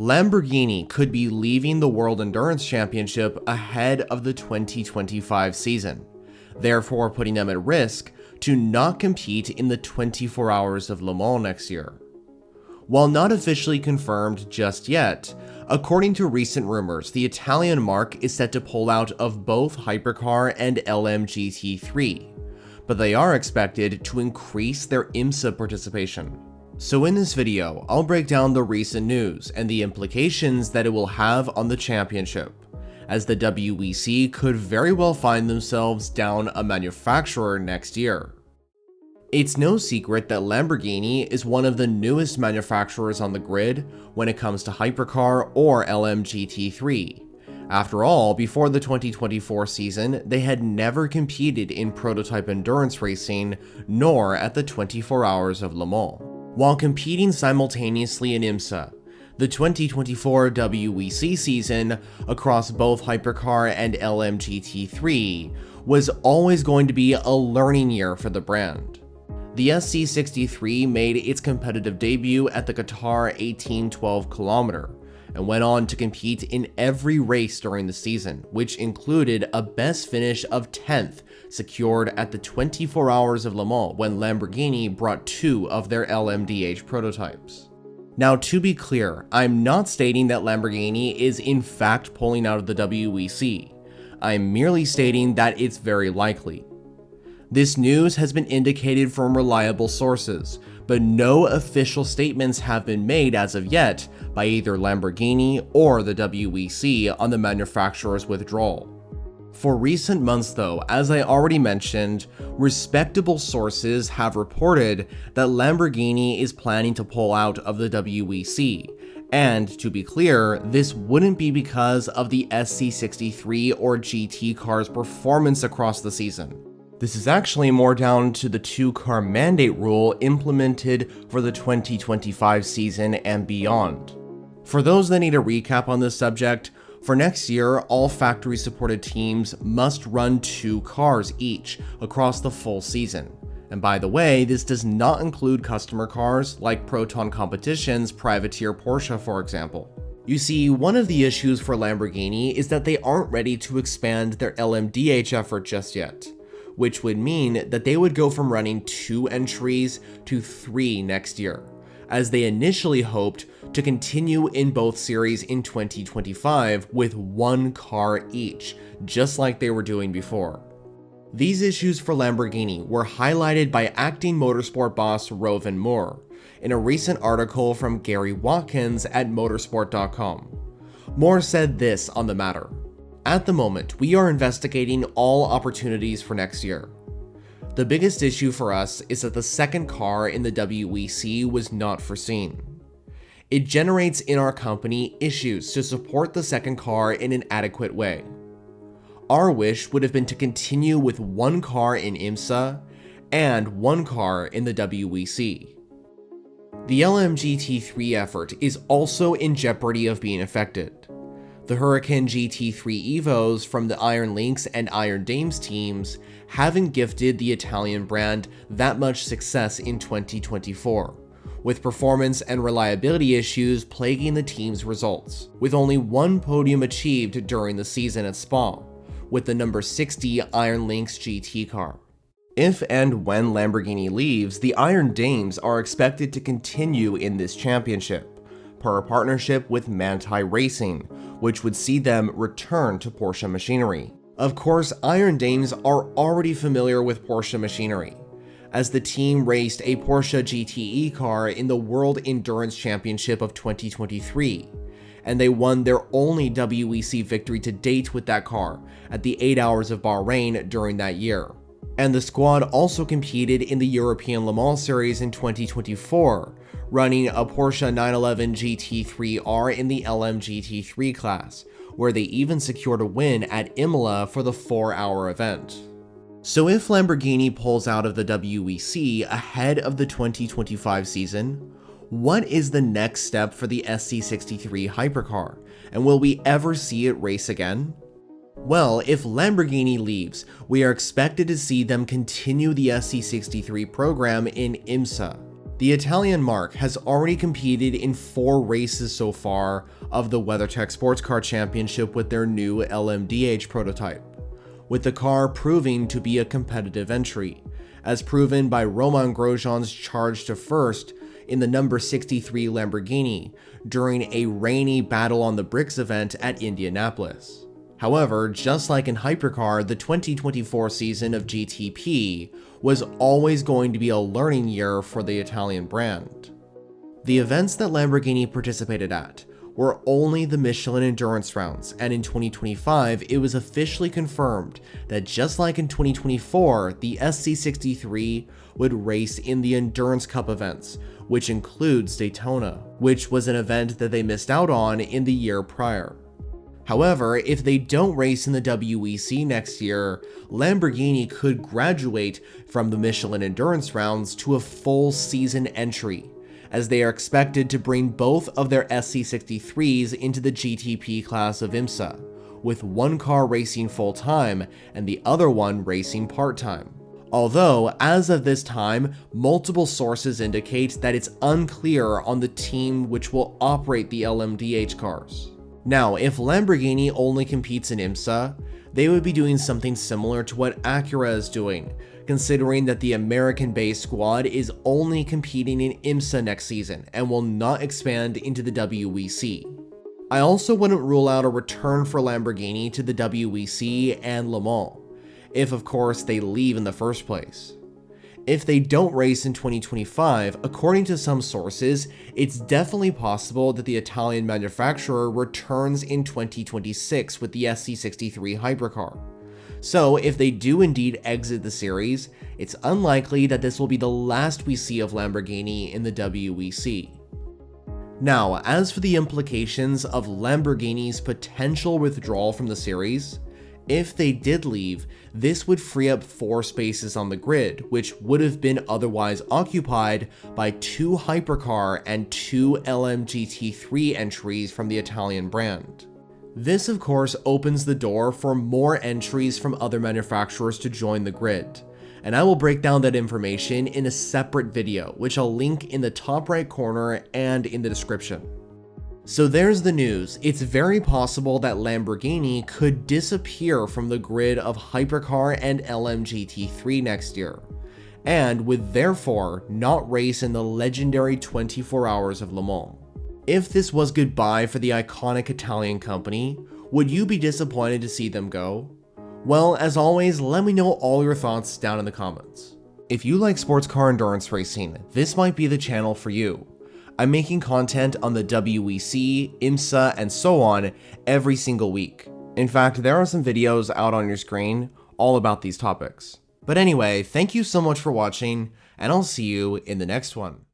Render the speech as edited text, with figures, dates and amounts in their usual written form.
Lamborghini could be leaving the World Endurance Championship ahead of the 2025 season, therefore putting them at risk to not compete in the 24 Hours of Le Mans next year. While not officially confirmed just yet, according to recent rumors, the Italian marque is set to pull out of both Hypercar and LMGT3, but they are expected to increase their IMSA participation. So in this video, I'll break down the recent news and the implications that it will have on the championship, as the WEC could very well find themselves down a manufacturer next year. It's no secret that Lamborghini is one of the newest manufacturers on the grid when it comes to Hypercar or LMGT3. After all, before the 2024 season, they had never competed in prototype endurance racing, nor at the 24 Hours of Le Mans. While competing simultaneously in IMSA, the 2024 WEC season across both Hypercar and LMGT3 was always going to be a learning year for the brand. The SC63 made its competitive debut at the Qatar 1812 km and went on to compete in every race during the season, which included a best finish of 10th secured at the 24 Hours of Le Mans when Lamborghini brought two of their LMDH prototypes. Now, to be clear, I'm not stating that Lamborghini is in fact pulling out of the WEC. I'm merely stating that it's very likely. This news has been indicated from reliable sources, but no official statements have been made as of yet by either Lamborghini or the WEC on the manufacturer's withdrawal. For recent months though, as I already mentioned, respectable sources have reported that Lamborghini is planning to pull out of the WEC, and to be clear, this wouldn't be because of the SC63 or GT car's performance across the season. This is actually more down to the two-car mandate rule implemented for the 2025 season and beyond. For those that need a recap on this subject, for next year, all factory-supported teams must run two cars each across the full season. And by the way, this does not include customer cars like Proton Competition's privateer Porsche, for example. You see, one of the issues for Lamborghini is that they aren't ready to expand their LMDH effort just yet, which would mean that they would go from running 2 entries to 3 next year, as they initially hoped to continue in both series in 2025 with 1 car each, just like they were doing before. These issues for Lamborghini were highlighted by acting Motorsport boss Roven Mohr in a recent article from Gary Watkins at Motorsport.com. Mohr said this on the matter: "At the moment, we are investigating all opportunities for next year. The biggest issue for us is that the second car in the WEC was not foreseen. It generates in our company issues to support the second car in an adequate way. Our wish would have been to continue with 1 car in IMSA and 1 car in the WEC. The LMGT3 effort is also in jeopardy of being affected. The Huracan GT3 Evos from the Iron Lynx and Iron Dames teams haven't gifted the Italian brand that much success in 2024, with performance and reliability issues plaguing the team's results, with only 1 podium achieved during the season at Spa, with the number 60 Iron Lynx GT car. If and when Lamborghini leaves, the Iron Dames are expected to continue in this championship, per a partnership with Manthey Racing, which would see them return to Porsche machinery. Of course, Iron Dames are already familiar with Porsche machinery, as the team raced a Porsche GTE car in the World Endurance Championship of 2023, and they won their only WEC victory to date with that car at the 8 Hours of Bahrain during that year. And the squad also competed in the European Le Mans Series in 2024, running a Porsche 911 GT3R in the LMGT3 class, where they even secured a win at Imola for the 4-hour event. So if Lamborghini pulls out of the WEC ahead of the 2025 season, what is the next step for the SC63 hypercar, and will we ever see it race again? Well, if Lamborghini leaves, we are expected to see them continue the SC63 program in IMSA, The Italian marque has already competed in 4 races so far of the WeatherTech Sports Car Championship with their new LMDH prototype, with the car proving to be a competitive entry, as proven by Romain Grosjean's charge to first in the number 63 Lamborghini during a rainy Battle on the Bricks event at Indianapolis. However, just like in Hypercar, the 2024 season of GTP was always going to be a learning year for the Italian brand. The events that Lamborghini participated at were only the Michelin Endurance rounds, and in 2025 it was officially confirmed that just like in 2024, the SC63 would race in the Endurance Cup events, which includes Daytona, which was an event that they missed out on in the year prior. However, if they don't race in the WEC next year, Lamborghini could graduate from the Michelin Endurance rounds to a full season entry, as they are expected to bring both of their SC63s into the GTP class of IMSA, with one car racing full-time and the other one racing part-time. Although, as of this time, multiple sources indicate that it's unclear on the team which will operate the LMDH cars. Now, if Lamborghini only competes in IMSA, they would be doing something similar to what Acura is doing, considering that the American-based squad is only competing in IMSA next season and will not expand into the WEC. I also wouldn't rule out a return for Lamborghini to the WEC and Le Mans, if of course they leave in the first place. If they don't race in 2025, according to some sources, it's definitely possible that the Italian manufacturer returns in 2026 with the SC63 hypercar. So if they do indeed exit the series, it's unlikely that this will be the last we see of Lamborghini in the WEC. Now, as for the implications of Lamborghini's potential withdrawal from the series, if they did leave, this would free up 4 spaces on the grid, which would have been otherwise occupied by 2 hypercar and 2 LMGT3 entries from the Italian brand. This of course opens the door for more entries from other manufacturers to join the grid, and I will break down that information in a separate video, which I'll link in the top right corner and in the description. So there's the news. It's very possible that Lamborghini could disappear from the grid of Hypercar and LMGT3 next year, and would therefore not race in the legendary 24 Hours of Le Mans. If this was goodbye for the iconic Italian company, would you be disappointed to see them go? Well, as always, let me know all your thoughts down in the comments. If you like sports car endurance racing, this might be the channel for you. I'm making content on the WEC, IMSA, and so on every single week. In fact, there are some videos out on your screen all about these topics. But anyway, thank you so much for watching, and I'll see you in the next one.